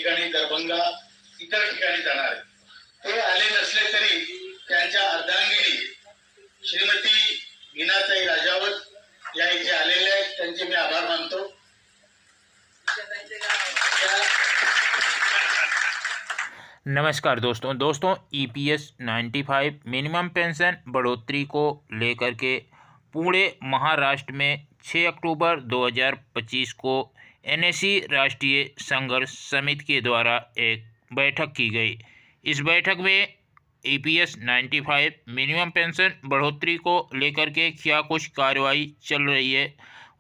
ठिकाणी दरभंगा इतर ठिकाणी जाणार आहेत. ते आले नसले तरी त्यांच्या अर्धांगिनी श्रीमती मीनाताई राजावत या इथे आलेल्या आहेत, त्यांचे मी आभार मानतो. नमस्कार दोस्तों EPS 95 मिनिमम पेंशन बढ़ोतरी को लेकर के पुणे महाराष्ट्र में 6 अक्टूबर 2025 को NSE राष्ट्रीय संघर्ष समिति के द्वारा एक बैठक की गई। इस बैठक में EPS 95 मिनिमम पेंशन बढ़ोतरी को लेकर के क्या कुछ कार्रवाई चल रही है,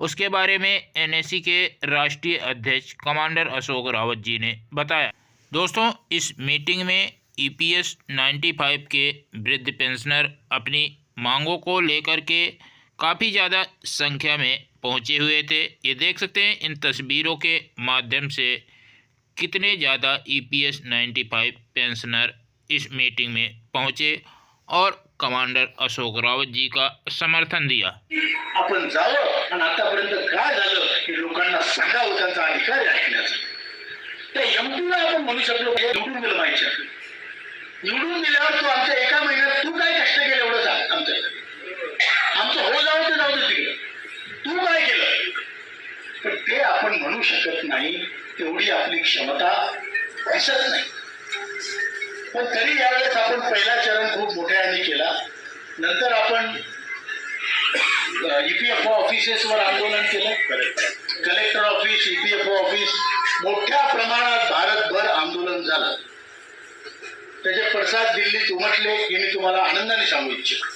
उसके बारे में NSE के राष्ट्रीय अध्यक्ष कमांडर अशोक रावत जी ने बताया। दोस्तों, इस मीटिंग में EPS 95 के वृद्ध पेंशनर अपनी मांगों को लेकर के काफ़ी ज़्यादा संख्या में पहुंचे हुए थे। ये देख सकते हैं इन तस्वीरों के माध्यम से कितने ज़्यादा EPS 95 पेंशनर इस मीटिंग में पहुंचे और कमांडर अशोक रावत जी का समर्थन दिया। आपण जावं आणि आतापर्यंत काय झालं की लोकांना सांगावं त्यांचा अधिकार ऐकण्याचा. त्या एमपीला आपण म्हणू शकलो निवडून दिलं माहिती. निवडून दिल्यावर तू आमच्या एका महिन्यात तू काय कष्ट केलं एवढं सांग. आमचं हो जाऊ ते जाऊ दे तिकडे, तू काय केलं. पण ते आपण म्हणू शकत नाही, तेवढी आपली क्षमता दिसत नाही. पण तरी यावेळेस आपण पहिला चरण खूप मोठ्याने केला. नंतर आपण EPFO ऑफिसेसवर आंदोलन केलं. कलेक्टर ऑफिस, EPFO ऑफिस, मोठ्या प्रमाणात भारतभर आंदोलन झालं. त्याचे पडसाद दिल्लीत उमटले हे मी तुम्हाला आनंदाने सांगू इच्छितो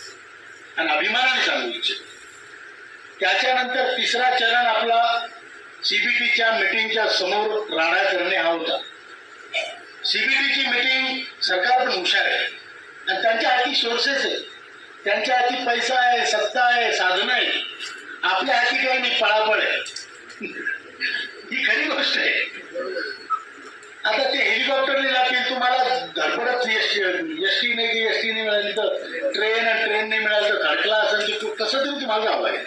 आणि अभिमानाने सांगू इच्छितो. त्याच्यानंतर तिसरा चरण आपला CBTच्या मीटिंगच्या समोर राडा करणे हा होता. CBTची मीटिंग सरकार पण हुशार आहे आणि त्यांच्या हाती सोर्सेस आहे, त्यांच्या हाती पैसा आहे, सत्ता आहे, साधनं आहे. आपल्या हाती काही नाही, पळापळ आहे. ही खरी गोष्ट आहे. आता ते हेलिकॉप्टरने जातील, तुम्हाला धडपडत एसटी नाही मिळाली तर ट्रेन आणि ट्रेन नाही मिळाली तर धडकला असेल की कसं तरी तुम्हाला जावं लागेल.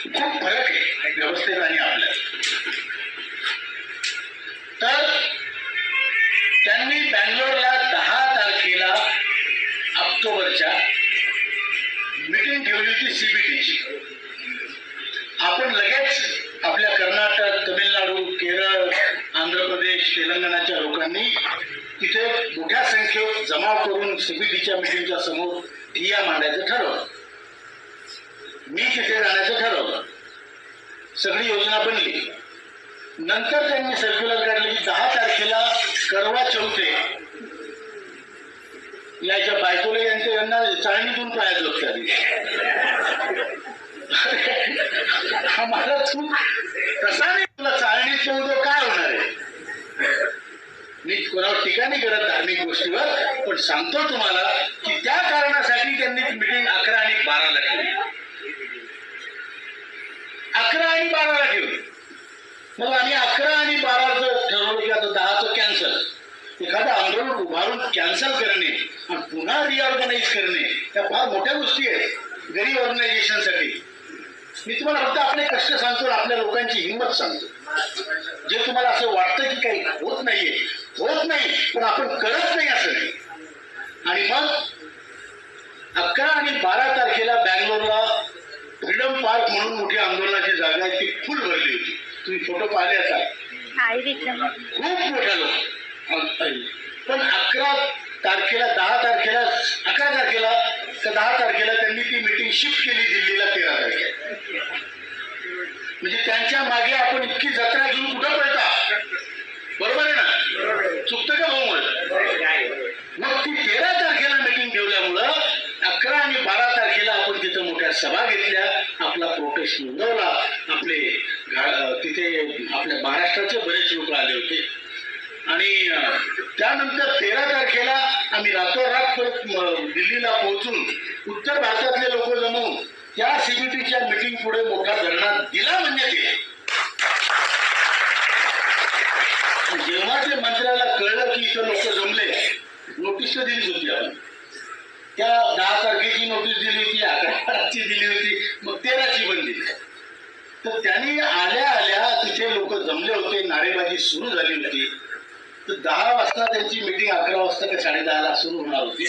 खूप फरक आहे व्यवस्थेत आणि आपल्यात. तर त्यांनी बँगलोरला 10 तारखेला ऑक्टोबरच्या मीटिंग ठेवली होती CBTची. आपण लगेच आपल्या कर्नाटक, तमिळनाडू, केरळ, आंध्र प्रदेश, तेलंगणाच्या लोकांनी तिथे मोठ्या संख्येत जमाव करून CBTच्या मीटिंगच्या समोर ठिय्या मांडायचं ठरवलं. मी तिथे जाण्याचं ठरवलं. सगळी योजना बनली. नंतर त्यांनी सर्क्युलर काढली की 10 तारखेला करवा चौथे याच्या बायकोला यांना चाळणीतून पाहायचं होतं. आम्हाला तू कसा नाही, तुला चाळणीत ठेवतो काय होणार आहे. मी कोणावर टीका नाही करत धार्मिक गोष्टीवर, पण सांगतो तुम्हाला की त्या कारणासाठी त्यांनी मीटिंग 11 आणि 12ला ठेवली. 11 आणि 12ला ठेवली. मग आम्ही 11 आणि 12चं ठरवलं की आता 10चं कॅन्सल. एखादं आंदोलन उभारून कॅन्सल करणे आणि पुन्हा रिऑर्गनाइज करणे या फार मोठ्या गोष्टी आहेत गरीब ऑर्गनायझेशनसाठी. मी तुम्हाला फक्त आपले कष्ट सांगतो, आपल्या लोकांची हिंमत सांगतो. जे तुम्हाला असं वाटतं की काही होत नाही पण आपण करत नाही असं नाही. आणि मग 11 आणि 12 तारखेला बँगलोरला फ्रीडम पार्क म्हणून मोठी आंदोलनाची जागा आहे, ती फुल भरली होती. तुम्ही फोटो पाहिले असाल, खूप मोठ्या लोक. पण 11 तारखेला 10 तारखेला 11 तारखेला तर 10 तारखेला त्यांनी ती मीटिंग शिफ्ट केली दिल्लीला 13 तारखेला. म्हणजे त्यांच्या मागे आपण इतकी जत्रा घेऊन कुठं पळता. बरोबर आहे ना, चुकतं का भाऊ. मग ती 13 तारखेला मीटिंग ठेवल्यामुळं 11 आणि 12 तारखेला आपण तिथं मोठ्या सभा घेतल्या, आपला प्रोटेस्ट नोंदवला. आपले तिथे आपल्या महाराष्ट्राचे बरेच लोक आले होते. आणि त्यानंतर 13 तारखेला आम्ही रातोरात दिल्लीला पोहोचून उत्तर भारतातले लोक जमवून त्या CBTच्या मीटिंग पुढे मोठा धरणा दिला. म्हणजे ते जेव्हा ते मंत्र्याला कळलं की इथं लोक जमले, नोटीस तर दिलीच होती. आपण त्या 10 तारखेची नोटीस दिली होती, 11ची दिली होती, मग 13ची पण दिली. तर त्यांनी आल्या आल्या तिथे लोक जमले होते, नारेबाजी सुरू झाली होती. तर 10 वाजता त्यांची मीटिंग 11 वाजता का 10:30ला सुरू होणार होती.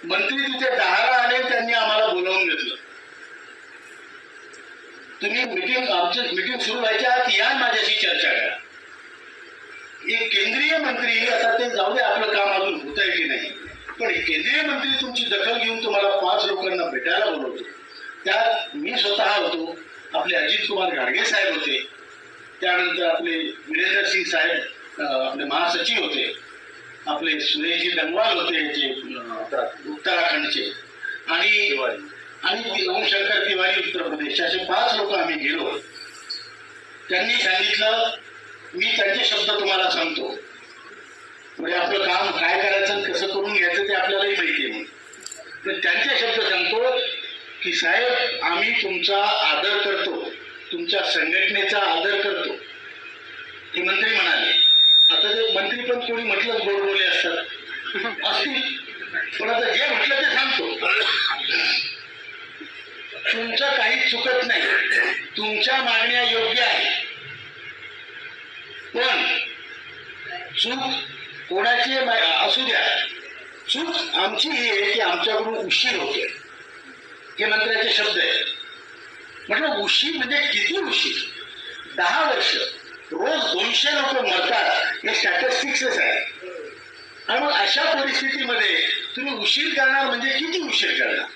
मंत्री तिथे 10ला आले, त्यांनी आम्हाला बोलावून घेतलं. तुम्ही आमची मीटिंग सुरू व्हायच्या आत या आणि माझ्याशी चर्चा करा. एक केंद्रीय मंत्री, आता ते जाऊ दे आपलं काम अजून होत आहे की नाही, पण केंद्रीय मंत्री तुमची दखल घेऊन तुम्हाला 5 लोकांना भेटायला बोलवतो. त्यात मी स्वतः होतो, आपले अजित कुमार घाडगे साहेब होते, त्यानंतर आपले वीरेंद्र सिंग साहेब आपले महासचिव होते, आपले सुरेशजी डंगवाल होते जे उत्तराखंडचे, आणि ओमशंकर तिवारी उत्तर प्रदेश. असे 5 लोक आम्ही गेलो. त्यांनी सांगितलं, मी त्यांचे शब्द तुम्हाला सांगतो, म्हणजे आपलं काम काय करायचं आणि कसं करून घ्यायचं ते आपल्यालाही माहिती आहे. पण त्यांचे शब्द सांगतो की साहेब, आम्ही तुमचा आदर करतो, तुमच्या संघटनेचा आदर करतो. हे मंत्री म्हणाले. आता ते मंत्री पण कोणी म्हटलंच गोड बोले असतात असतील, पण आता जे म्हटलं ते सांगतो. तुमचं काही चुकत नाही, तुमच्या मागण्या योग्य आहे, पण चूक कोणाची असू द्या, चूक आमची ही आहे की आमच्याकडून उशीर होतोय. हे मंत्र्याचे शब्द आहेत. म्हटलं उशीर म्हणजे किती उशीर? 10 वर्ष रोज 200 लोक मरतात, हे स्टॅटिस्टिक्सच आहे. आणि मग अशा परिस्थितीमध्ये तुम्ही उशीर करणार म्हणजे किती उशीर करणार?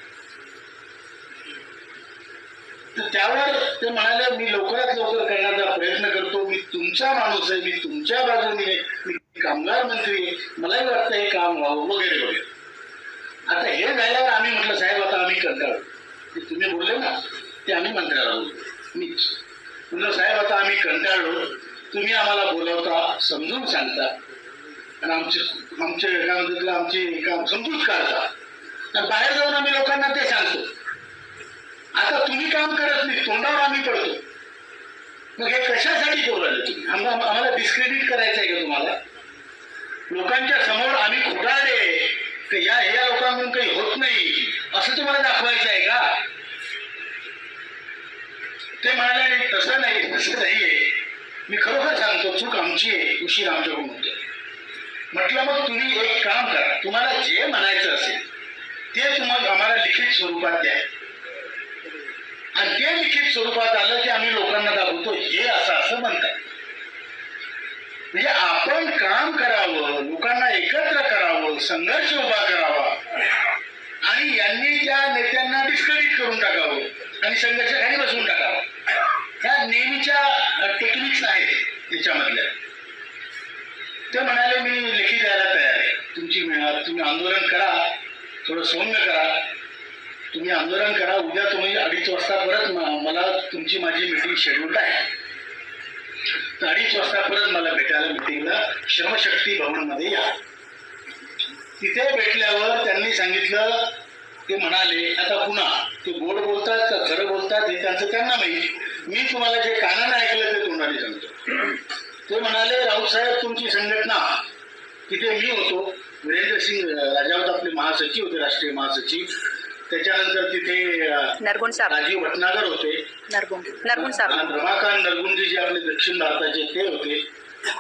तर त्यावर ते म्हणाले, मी लवकरात लवकर करण्याचा प्रयत्न करतो, मी तुमचा माणूस आहे, मी तुमच्या बाजूने, मी कामगार मंत्री आहे, मलाही वाटतं हे काम व्हावं वगैरे वगैरे. आता हे झाल्यावर आम्ही म्हटलं, साहेब आता आम्ही कंटाळलो. तुम्ही बोलले ना ते आम्ही मंत्र्याला बोललो. मीच म्हटलं, साहेब आता आम्ही कंटाळलो, तुम्ही आम्हाला बोलवता, समजून सांगता आणि आमचे काय म्हणतात आमची समजूत काढता, आणि बाहेर जाऊन आम्ही लोकांना ते सांगतो. आता तुम्ही काम करत नाही, तोंडावर आम्ही पडतो. मग हे कशासाठी करू राहिले तुम्ही? आम्हाला डिस्क्रेडिट करायचं आहे का तुम्हाला? लोकांच्या समोर आम्ही खोटारडे की या लोकांकडून काही होत नाही असं तुम्हाला दाखवायचं आहे का? ते म्हणाले, नाही तसं नाहीये, मी खरोखर सांगतो, चूक आमची आहे, उशीर आमच्याकडून होते. म्हटलं मग तुम्ही एक काम करा, तुम्हाला जे म्हणायचं असेल ते तुम्हाला आम्हाला लिखित स्वरूपात द्या, आणि ते लिखित स्वरूपात आलं की आम्ही लोकांना दाखवतो हे असं म्हणतात. म्हणजे आपण काम करावं, लोकांना एकत्र करावं, संघर्ष उभा करावा, आणि यांनी त्या नेत्यांना डिस्क्रेडिट करून टाकावं आणि संघर्षाखाली बसवून टाकावं. ह्या नेहमीच्या टेक्निक्स आहेत त्याच्यामधल्या. ते म्हणाले, मी लेखी द्यायला तयार आहे, तुम्ही आंदोलन करा, थोडं सौम्य करा, तुम्ही आंदोलन करा. उद्या तुम्ही 2:30 वाजता परत मला तुमची माझी मीटिंग शेड्यूल्ड आहे, तर 2:30 वाजता परत मला भेटायला मीटिंगला श्रमशक्ती भवनमध्ये या. तिथे भेटल्यावर त्यांनी सांगितलं, ते म्हणाले, आता पुन्हा ते गोड बोलतात का खरं बोलतात हे त्यांचं त्यांना माहिती, मी तुम्हाला जे कानाने ऐकलं ते तोंडाने सांगतो. ते म्हणाले, राऊत साहेब तुमची संघटना, तिथे मी होतो, वीरेंद्र सिंग राजावत आपले महासचिव होते, राष्ट्रीय महासचिव, त्याच्यानंतर तिथे राजीव भटनागर होते, रमाकांत नरगुंजी जे आपले दक्षिण भारताचे ते होते,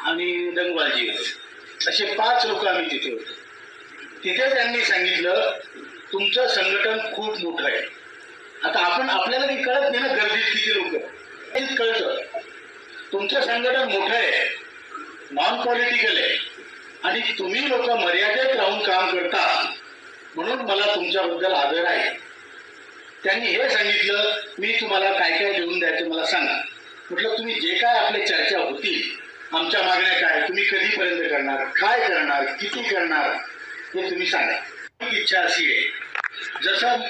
आणि डंगवालजी होते. असे 5 लोक आम्ही तिथे होतो. तिथे त्यांनी सांगितलं, तुमचं संघटन खूप मोठं आहे. आता आपल्याला काही कळत नाही ना, गर्दीत किती लोक, कळतं. तुमचं संघटन मोठं आहे, नॉन पॉलिटिकल आहे, आणि तुम्ही लोक मर्यादेत राहून काम करता, म्हणून मला तुमच्याबद्दल आदर आहे. त्यांनी हे सांगितलं, मी तुम्हाला काय काय लिहून द्यायचं मला सांगा. म्हटलं, तुम्ही जे काय आपल्या चर्चा होतील, आमच्या मागण्या काय, तुम्ही कधीपर्यंत करणार, काय करणार, किती करणार, हे तुम्ही सांगा. इच्छा अशी आहे, जसं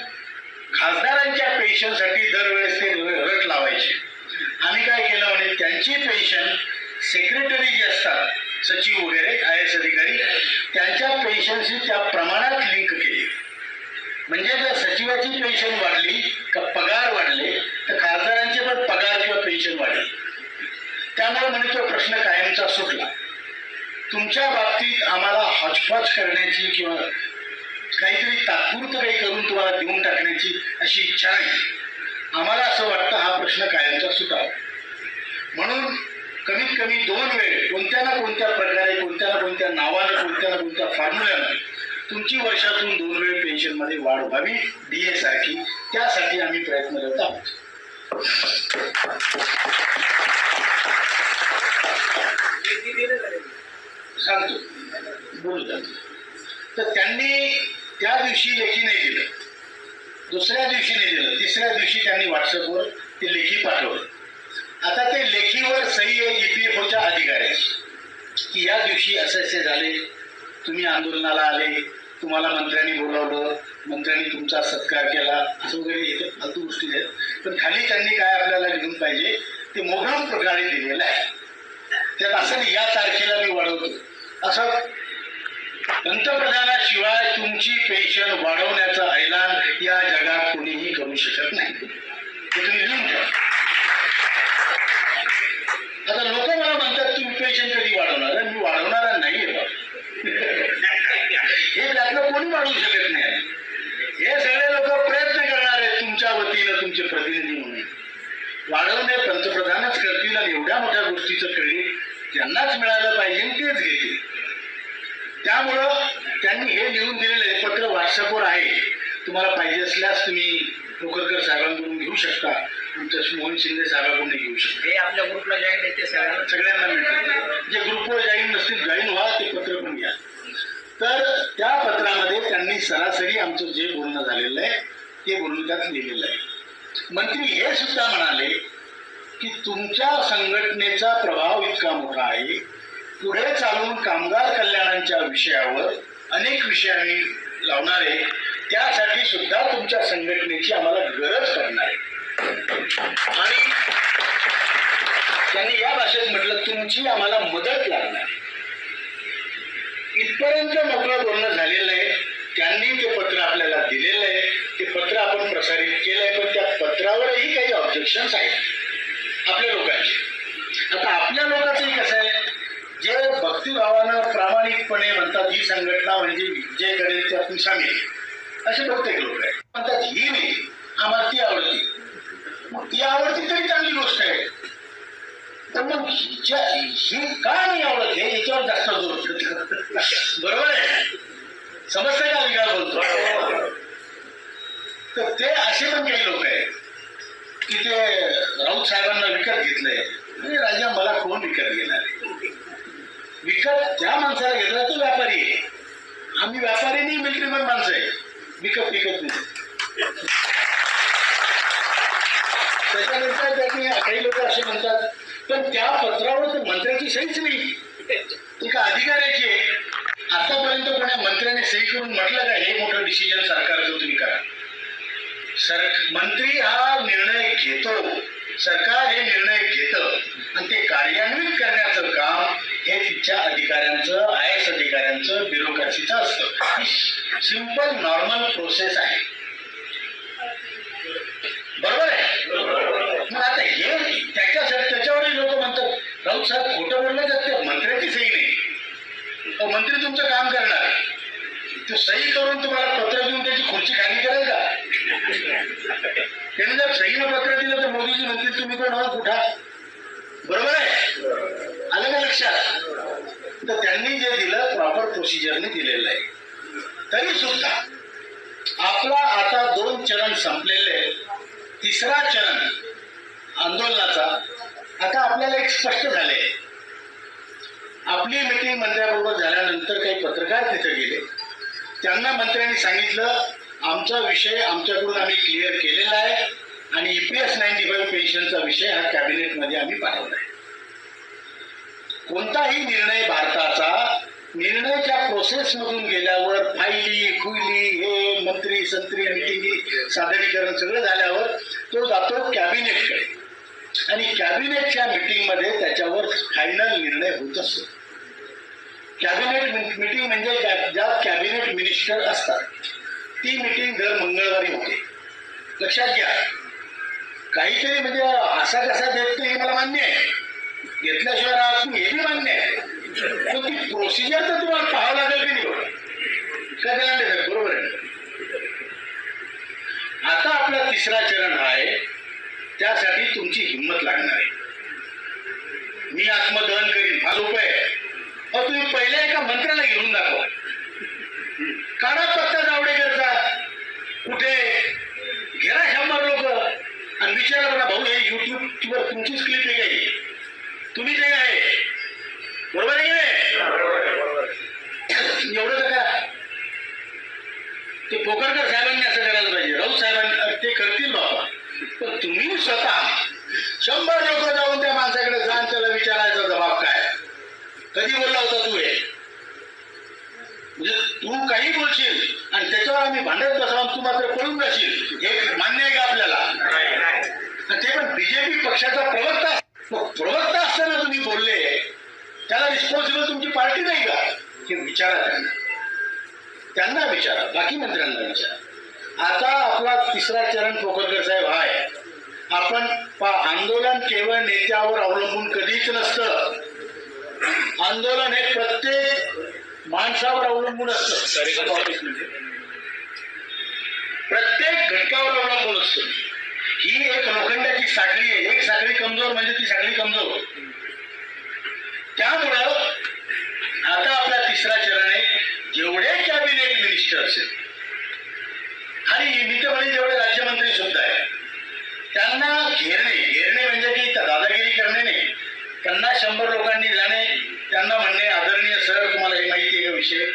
खासदारांच्या पेन्शनसाठी दरवेळेस ते रट लावायचे, आम्ही काय केलं म्हणे, त्यांची पेन्शन सेक्रेटरी जे असतात, सचिव वगैरे IAS अधिकारी, त्यांच्या पेन्शनशी त्या प्रमाणात लिंक केली. म्हणजे जर सचिवाची पेन्शन वाढली का पगार वाढले, तर खासदारांचे पण पगार किंवा पेन्शन वाढले. त्यामुळे म्हणजे तो प्रश्न कायमचा सुटला. तुमच्या बाबतीत आम्हाला हॉचपॉच करण्याची किंवा काहीतरी तात्पुरतं काही करून तुम्हाला देऊन टाकण्याची अशी इच्छा नाही. आम्हाला असं वाटतं हा प्रश्न कायमचा सुटावा. म्हणून कमीत कमी 2 वेळ कोणत्या ना कोणत्या प्रकारे, कोणत्या ना कोणत्या नावानं, कोणत्या ना कोणत्या फॉर्म्युल्यानं तुमची वर्षातून 2 वेळ पेन्शनमध्ये वाढ व्हावी DA सारखी. त्यासाठी आम्ही प्रयत्नरत आहोत. सांगतो, बोलू द्या. तर त्यांनी त्या दिवशी लेखी नाही दिलं, दुसऱ्या दिवशी नाही दिलं, तिसऱ्या दिवशी त्यांनी व्हॉट्सअपवर ते लेखी पाठवलं. आता ते लेखीवर सही आहे EPFOच्या अधिकाऱ्याची की या दिवशी असे असे झाले, तुम्ही आंदोलनाला आले, तुम्हाला मंत्र्यांनी बोलावलं, मंत्र्यांनी तुमचा सत्कार केला, असं वगैरे इथे फालतू गोष्टी आहेत. पण खाली त्यांनी काय आपल्याला लिहून पाहिजे ते मोगम प्रकारे दिलेलं आहे. त्यात असं नाही या तारखेला मी वाढवतो, असं पंतप्रधानाशिवाय तुमची पेन्शन वाढवण्याचं ऐलान या जगात कोणीही करू शकत नाही. हे तुम्ही लिहून ठेवा. आता लोक मला म्हणतात तुम्ही पेन्शन कधी वाढवणार? मी वाढवणारा नाहीये बा. हे त्यातलं कोणी वाढवू शकत नाही. हे सगळे लोक प्रयत्न करणार आहेत तुमच्या वतीनं, तुमचे प्रतिनिधी म्हणून. वाढवणे पंतप्रधानच करतील आणि एवढ्या मोठ्या गोष्टीचं क्रेडिट त्यांनाच मिळालं पाहिजे, तेच घेतील. त्यामुळं त्यांनी हे लिहून दिलेलं पत्र व्हॉट्सअपवर आहे. तुम्हाला पाहिजे असल्यास तुम्ही कोकरकर साहेबांकडून घेऊ शकता, आमच्या मोहन शिंदे साहेबांकडून घेऊ शकता. हे आपल्या ग्रुपला जॉईन आहे ते सगळ्यांना मिळतं. जे ग्रुपवर जॉईन नसतील, जॉईन व्हा, ते पत्र पण घ्या. तर त्या पत्रामध्ये त्यांनी सरासरी आमचं जे बोलणं झालेलं आहे ते बोलणं त्यात लिहिलेलं आहे. मंत्री हे सुद्धा म्हणाले की तुमच्या संघटनेचा प्रभाव इतका मोठा आहे, पुढे चालून कामगार कल्याणाच्या विषयावर अनेक विषय आम्ही लावणार आहे, त्यासाठी सुद्धा तुमच्या संघटनेची आम्हाला गरज पडणार आहे. आणि त्यांनी या भाषेत म्हटलं तुमची आम्हाला मदत लागणार. इथपर्यंत मोकळं बोलणं झालेलं आहे. त्यांनी ते पत्र आपल्याला दिलेलं आहे, ते पत्र आपण प्रसारित केलंय. पण त्या पत्रावरही काही ऑब्जेक्शन्स आहेत आपल्या लोकांचे. आता आपल्या लोकांचंही कसं आहे, जे भक्तिभावानं प्रामाणिकपणे म्हणतात ही संघटना म्हणजे जे करेल ते आपण सांगेल, असे बहुतेक लोक आहेत. म्हणतात ही नाही, आम्हाला ती आवडती. मग ती आवडती तरी चांगली गोष्ट आहे, तर मग ही का नाही आवडत हे याच्यावर जास्त जोर. बरोबर आहे, समजतंय का मी काय बोलतो? तर ते असे पण काही लोक आहेत की ते राऊत साहेबांना विकत घेतलंय. अरे राजा, मला कोण विकत घेणार? विकत त्या माणसाला घेतला तो व्यापारी आहे. आम्ही व्यापारी नाही, मिलिटरीमन माणसं आहे. विकत नाही. त्याच्यानंतर त्यांनी काही लोक असे म्हणतात पण त्या पत्रावर तर मंत्र्याची सहीच नाही, एका अधिकाऱ्याची आहे. आतापर्यंत कोणा मंत्र्याने सही करून म्हटलं का हे मोठं डिसिजन सरकारचं तुम्ही करा? मंत्री हा निर्णय घेतो, सरकार हे निर्णय घेतं आणि ते कार्यान्वित करण्याचं काम हे तिच्या अधिकाऱ्यांचं, IAS अधिकाऱ्यांचं, ब्युरोक्रसीचं असतं. ही सिंपल नॉर्मल प्रोसेस आहे. बरोबर आहे. मग आता हे त्याच्यावरही लोक म्हणतात राऊत साहेब खोटं बोललं जातं, मंत्र्याची सही नाही. मंत्री तुमचं काम करणार, ते सही करून तुम्हाला पत्र देऊन त्याची खुर्ची खाली करेल का? त्याने जर सहीनं पत्र दिलं तर मोदीजी म्हणतील तुम्ही कोण आहात, कुठा? बरोबर आहे, आलं का लक्षात? तर त्यांनी जे दिलं प्रॉपर प्रोसिजरने दिलेलं आहे. तरी सुद्धा आपला आता 2 चरण संपलेले, तिसरा चरण आंदोलनाचा आता आपल्याला एक स्पष्ट झाले. आपली मीटिंग मंत्र्याबरोबर झाल्यानंतर काही पत्रकार तिथे गेले. त्यांना मंत्र्यांनी सांगितलं आमचा विषय आमच्याकडून आम्ही क्लिअर केलेला आहे आणि EPS 95 पेन्शनचा विषय हा कॅबिनेटमध्ये आम्ही पाठवला आहे. कोणताही निर्णय भारताचा निर्णयाच्या प्रोसेसमधून गेल्यावर फायली खुईली हे मंत्री संत्री मीटिंग सादरीकरण सगळं झाल्यावर तो जातो कॅबिनेटकडे आणि कॅबिनेटच्या मीटिंगमध्ये त्याच्यावर फायनल निर्णय होत असतो. कॅबिनेट मीटिंग म्हणजे ज्यात कॅबिनेट मिनिस्टर असतात ती मीटिंग दर मंगळवारी होते. लक्षात घ्या, काहीतरी म्हणजे असा कसा देत नाही हे मला मान्य आहे, घेतल्याशिवाय राहत नाही हे बी मान्य आहे, पण ती प्रोसिजर तर तुम्हाला पाहावं लागेल की नाही? काय बरोबर आहे. आता आपला तिसरा चरण हा आहे त्यासाठी तुमची हिंमत लागणार आहे. मी आत्मदहन करीन हा उपाय आहे. अहो तुम्ही पहिल्या एका मंत्र्याला घेऊन दाखवा. काढा पत्ता जावडेकरचा, कुठे घेरा 100 लोक आणि विचारा बघा भाऊ हे युट्यूबवर तुमचीच क्लिप आहे काही, तुम्ही ते आहे बरोबर आहे की नाही? एवढं तर का ते पोकरकर साहेबांनी असं करायला पाहिजे, राऊत साहेबांनी ते करतील बाबा. पण तुम्ही स्वतः 100 लोक जाऊन त्या माणसाकडे जाऊन त्याला विचारायचा जबाब काय, कधी बोलला होता तू हे? म्हणजे तू काही बोलशील आणि त्याच्यावर आम्ही भांडत बसावं, तू मात्र पळून जाशील, हे मान्य आहे का आपल्याला? आणि ते पण बीजेपी पक्षाचा प्रवक्ता. मग प्रवक्ता असताना तुम्ही बोलले, त्याला रिस्पॉन्सिबल तुमची पार्टी नाही का? हे विचारा त्यांना विचारा, बाकी मंत्र्यांना विचारा. आता आपला तिसरा चरण पोकरकर साहेब आहे. आपण आंदोलन केवळ नेत्यावर अवलंबून कधीच नसतं. आंदोलन हे प्रत्येक माणसावर अवलंबून असतं, प्रत्येक घटकावर अवलंबून असतं. ही एक लोखंडाची साखळी आहे, एक साखळी कमजोर म्हणजे ती साखळी कमजोर. त्यामुळं आता आपला तिसरा चरण आहे. जेवढे कॅबिनेट मिनिस्टर असेल आणि मित्रपणी जेवढे राज्यमंत्री सुद्धा आहे, त्यांना घेरणे म्हणजे की दादागिरी करणे नाही. त्यांना 100 लोकांनी जाणे, त्यांना म्हणणे आदरणीय सर तुम्हाला हे माहिती आहे का विषय,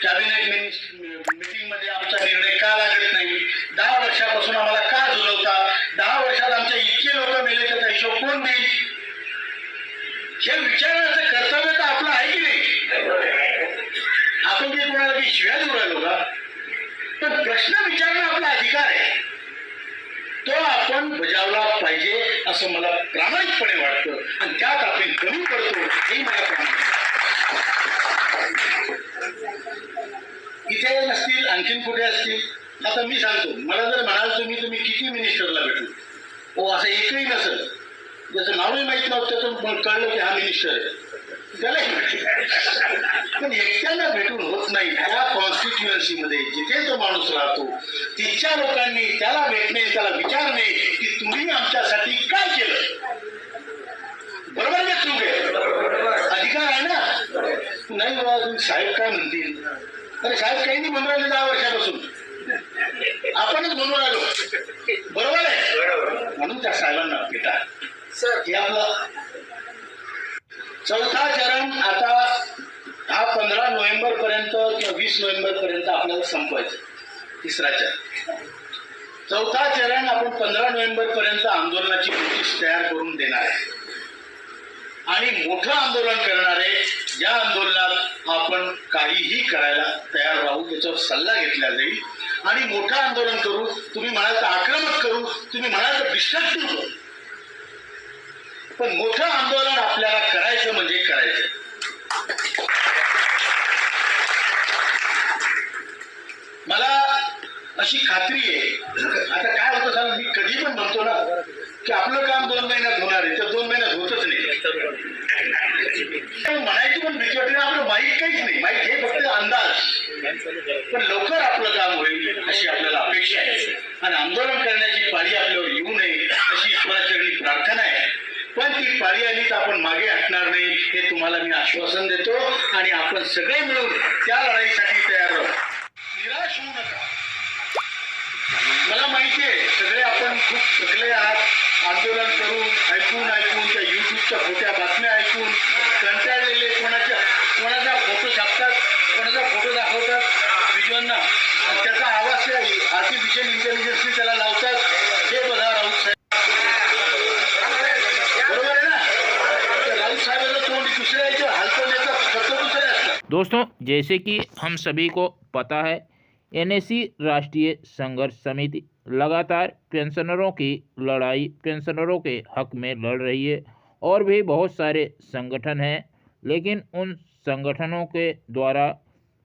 कॅबिनेट मीटिंग मध्ये आमचा निर्णय का लागत नाही, 10 वर्षापासून आम्हाला का झुलवता, 10 वर्षात आमच्या इतके लोक मेले त्याचा हिशोब कोण देईल? हे विचारण्याचं कर्तव्य तर आपलं आहे की नाही? आपण जे कोणाला की शिव्या देऊ राहिलो का? पण प्रश्न विचारणं आपला अधिकार आहे, तो आपण बजावला पाहिजे असं मला प्रामाणिकपणे वाटतं. आणि त्यात आपण कमी पडतो हेही मला प्रामाणिक. इथे नसतील आणखीन कुठे असतील. आता मी सांगतो, मला जर म्हणाल तुम्ही किती मिनिस्टरला भेटू, हो असं एकही नसेल, ज्याचं नावही माहित नव्हतं त्यातून कळलं की हा मिनिस्टर आहे, त्यालाही पण एकट्याला भेटून होत नाही. त्या कॉन्स्टिट्युएन्सीमध्ये जिथे तो माणूस राहतो तिथच्या लोकांनी त्याला भेटणे, त्याला विचारणे की तुम्ही आमच्यासाठी काय केलं. बरोबर का चूक आहे? अधिकार आहे ना. नाही बाबा तुम्ही साहेब काय म्हणतील, अरे साहेब काही नाही म्हणून राहिले 10 वर्षापासून, आपणच म्हणून राहिलो. बरोबर आहे? म्हणून त्या साहेबांना भेटा. हे आपलं चौथा चरण. आता हा 15 नोव्हेंबर पर्यंत किंवा 20 नोव्हेंबर पर्यंत आपल्याला संपवायचं. तिसरा चरण. चौथा चरण आपण 15 नोव्हेंबर पर्यंत आंदोलनाची नोटीस तयार करून देणार आहे आणि मोठं आंदोलन करणार आहे. ज्या आंदोलनात आपण काहीही करायला तयार राहू, त्याच्यावर सल्ला घेतला जाईल आणि मोठं आंदोलन करू. तुम्ही म्हणाल तर आक्रमक करू, तुम्ही म्हणाल तर डिस्ट्रक्टिव्ह करू, पण मोठं आंदोलन आपल्याला करायचं म्हणजे करायचं. मला अशी खात्री आहे. आता काय होतं सांग, मी कधी पण म्हणतो ना की आपलं काम 2 महिन्यात होणार आहे, तर 2 महिन्यात होतच नाही. म्हणायची पण भीती वाटते, आपलं माहीत काहीच नाही. माहीत हे फक्त अंदाज, पण लवकर आपलं काम होईल अशी आपल्याला अपेक्षा आहे आणि आंदोलन करण्याची पाळी आपल्यावर येऊ नये अशी ईश्वराचरणी प्रार्थना आहे. पण ती पाळी आली तर आपण मागे हटणार नाही हे तुम्हाला मी आश्वासन देतो आणि आपण सगळे मिळून त्या लढाईसाठी तयार राहू. निराश होऊ नका. मला माहिती आहे सगळे आपण खूप थकले आहात. आंदोलन करून ऐकून त्या युट्यूबच्या खोट्या बातम्या ऐकून कंटाळलेले, कोणाचा फोटो छापतात, कोणाचा फोटो दाखवतात व्हिडिओना, त्याचा आवाज आर्टिफिशियल इंटेलिजन्सने त्याला लावतात. हे बघा राऊत साहेब, बरोबर आहे ना? राऊत साहेबांचं तोंड दुसऱ्या याच्या हालचालीचा फक्त दुसरे असतात. दोस्तों, जैसे कि हम सभी को पता है, एनएसी राष्ट्रीय संघर्ष समिति लगातार पेंशनरों की लड़ाई, पेंशनरों के हक में लड़ रही है और भी बहुत सारे संगठन हैं, लेकिन उन संगठनों के द्वारा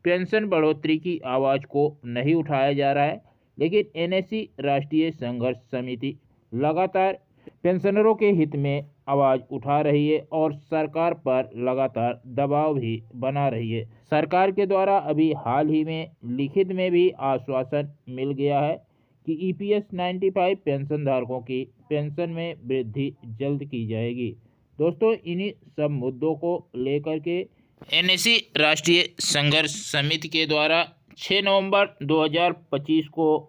पेंशन बढ़ोतरी की आवाज़ को नहीं उठाया जा रहा है। लेकिन एनएसी राष्ट्रीय संघर्ष समिति लगातार पेंशनरों के हित में आवाज़ उठा रही है और सरकार पर लगातार दबाव भी बना रही है। सरकार के द्वारा अभी हाल ही में लिखित में भी आश्वासन मिल गया है कि EPS 95 पेंशन धारकों की पेंशन में वृद्धि जल्द की जाएगी। दोस्तों, इन्हीं सब मुद्दों को लेकर के NSE राष्ट्रीय संघर्ष समिति के द्वारा 6 नवंबर 2025 को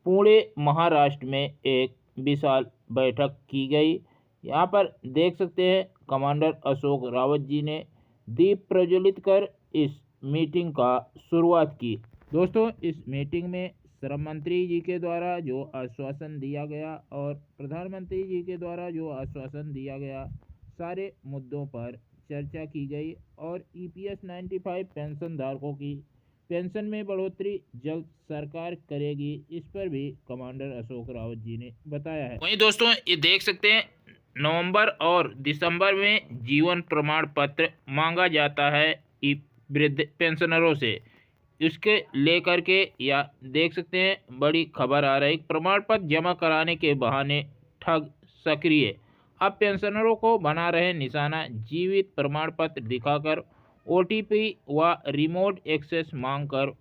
पुणे महाराष्ट्र में एक विशाल बैठक की गई। यहाँ पर देख सकते हैं कमांडर अशोक रावत जी ने दीप प्रज्वलित कर इस मीटिंग का शुरुआत की। दोस्तों, इस मीटिंग में श्रम मंत्री जी के द्वारा जो आश्वासन दिया गया और प्रधानमंत्री जी के द्वारा जो आश्वासन दिया गया, सारे मुद्दों पर चर्चा की गई और EPS 95 पेंशन धारकों की पेंशन में बढ़ोतरी जल्द सरकार करेगी, इस पर भी कमांडर अशोक रावत जी ने बताया है। वहीं दोस्तों, ये देख सकते हैं नवंबर और दिसंबर में जीवन प्रमाण पत्र मांगा जाता है वृद्ध पेंशनरों से। इसके लेकर के या देख सकते हैं बड़ी खबर आ रही, प्रमाण पत्र जमा कराने के बहाने ठग सक्रिय। अब पेंशनरों को बना रहे निशाना, जीवित प्रमाण पत्र दिखाकर OTP व रिमोट एक्सेस मांगकर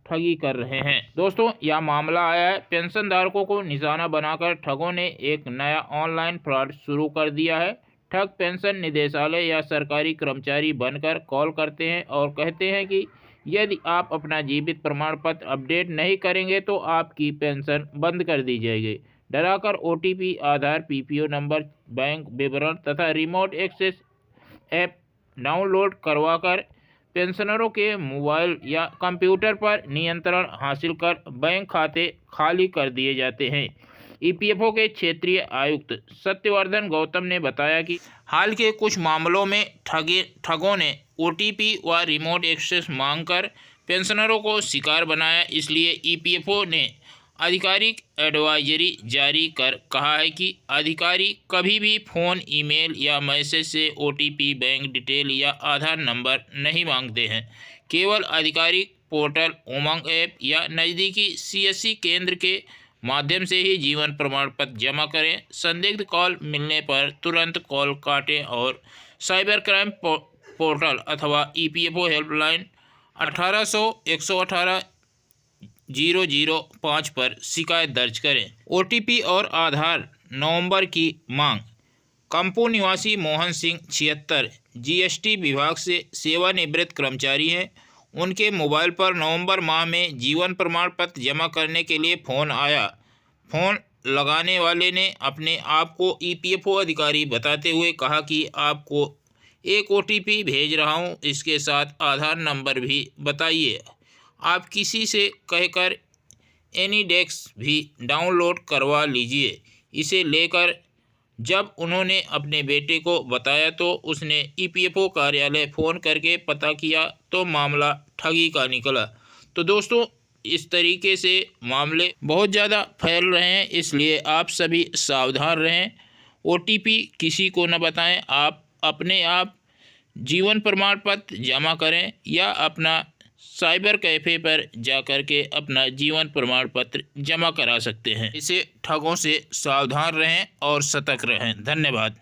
ठगी कर रहे हैं। दोस्तों, यह मामला आया है, पेंशन धारकों को निशाना बनाकर ठगों ने एक नया ऑनलाइन फ्रॉड शुरू कर दिया है। ठग पेंशन निदेशालय या सरकारी कर्मचारी बनकर कॉल करते हैं और कहते हैं कि यदि आप अपना जीवित प्रमाण पत्र अपडेट नहीं करेंगे तो आपकी पेंशन बंद कर दी जाएगी। डराकर OTP, आधार, PPO नंबर, बैंक विवरण तथा रिमोट एक्सेस ऐप डाउनलोड करवाकर पेंशनरों के मोबाइल या कंप्यूटर पर नियंत्रण हासिल कर बैंक खाते खाली कर दिए जाते हैं। EPFO के क्षेत्रीय आयुक्त सत्यवर्धन गौतम ने बताया कि हाल के कुछ मामलों में ठगों ने OTP व रिमोट एक्सेस मांगकर पेंशनरों को शिकार बनाया। इसलिए EPFO ने आधिकारिक एडवाइजरी जारी कर कहा है कि अधिकारी कभी भी फ़ोन, ईमेल या मैसेज से OTP, बैंक डिटेल या आधार नंबर नहीं मांगते हैं। केवल आधिकारिक पोर्टल, उमंग ऐप या नज़दीकी CSC केंद्र के माध्यम से ही जीवन प्रमाण पत्र जमा करें। संदिग्ध कॉल मिलने पर तुरंत कॉल काटें और साइबर क्राइम पोर्टल अथवा EPFO हेल्पलाइन 1800-118-005 पर शिकायत दर्ज करें। OTP और आधार नवंबर की मांग। कंपू निवासी मोहन सिंह 76 GST विभाग से सेवानिवृत्त कर्मचारी हैं। उनके मोबाइल पर नवंबर माह में जीवन प्रमाण पत्र जमा करने के लिए फ़ोन आया। फ़ोन लगाने वाले ने अपने आप को EPFO अधिकारी बताते हुए कहा कि आपको एक OTP भेज रहा हूं, इसके साथ आधार नंबर भी बताइए। आप किसी से कहकर एनीडेक्स भी डाउनलोड करवा लीजिए। इसे लेकर जब उन्होंने अपने बेटे को बताया तो उसने EPFO कार्यालय फ़ोन करके पता किया तो मामला ठगी का निकला। तो दोस्तों, इस तरीके से मामले बहुत ज़्यादा फैल रहे हैं, इसलिए आप सभी सावधान रहें। OTP किसी को न बताएं। आप अपने आप जीवन प्रमाण पत्र जमा करें या अपना साइबर कैफ़े पर जाकर के अपना जीवन प्रमाण पत्र जमा करा सकते हैं। इसे ठगों से सावधान रहें और सतर्क रहें। धन्यवाद।